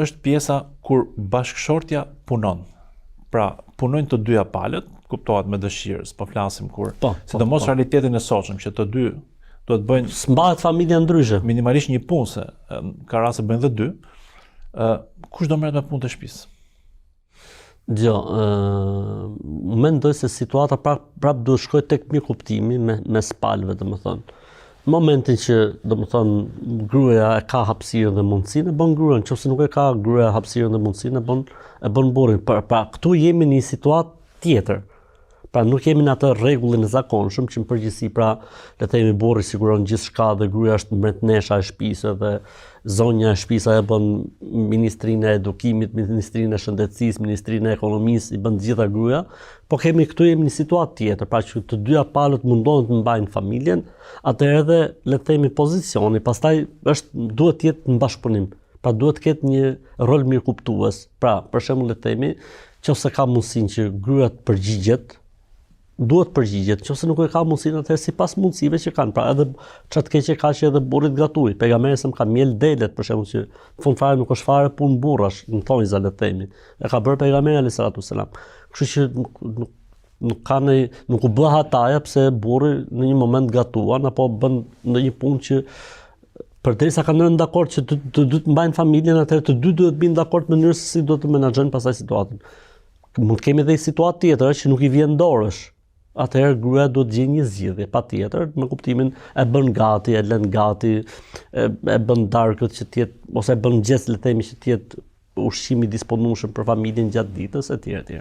është pjesa kur bashkëshortja punon. Pra, punojnë të dyja palët, kuptohet me dëshirë, s'po flasim kur, sidomos realitetin e sotshëm që të dy duhet bëjnë s'mbahet familja ndryshe. Minimalisht një punë, se ka raste bëjnë dhe dy. Kush do merret me punë të shtëpisë? Mendoj se situata prap duhet shkojë tek mirëkuptimi mes palëve, domethënë. Në momentin që gruaja e ka hapësirën dhe mundësinë, e bën gruan, nëse nuk e ka gruaja hapësirën dhe mundësinë, e bën burrin. Pra këtu jemi në një situatë tjetër. Pra nuk jemi në atë rregullin e zakonshëm që në përgjithësi pra le të themi burri siguron gjithçka dhe gruaja është mbretënesha e shtëpisë dhe zonja e shtëpisë e bën ministrinë e edukimit, ministrinë e shëndetësisë, ministrinë e ekonomisë, i bën gjitha gruaja, po jemi në një situatë tjetër, pra që të dyja palët mundohen të mbajnë familjen, atëherë edhe le të themi pozicioni, pastaj duhet të jetë në bashkëpunim. Pra duhet të ketë një rol mirëkuptues. Pra, për shembull le të themi, nëse ka mundësinë që gruaja të përgjigjet, duhet përgjigjet, nëse nuk e ka mundësinë atëherë sipas mundësive që kanë. Pra edhe çat keq ka që edhe burrit gatuj. Pejgamberi sa ka miel delet për shembull që në fund fare nuk është fare punë burrash, në thonjza le të themi. E ka bërë pejgamberi alayhis salatu wasalam. Kështu që nuk u bë hataja pse burri në një moment gatuan apo bën ndonjë punë që përderisa kanë rënë dakord që të dy të mbajnë familjen, atëherë të dy duhet të binë dakord në mënyrë se si do të menaxhojnë pastaj situatën. Mund të kemi edhe një situatë tjetër që nuk i vjen dorësh. Atëherë gruaja duhet të gjejë një zgjidhje, patjetër, me kuptimin e bën gati, e lën gati, e bën darkët që të jetë ose e bën gjest le të themi që të jetë ushqim i disponueshëm për familjen gjatë ditës etj.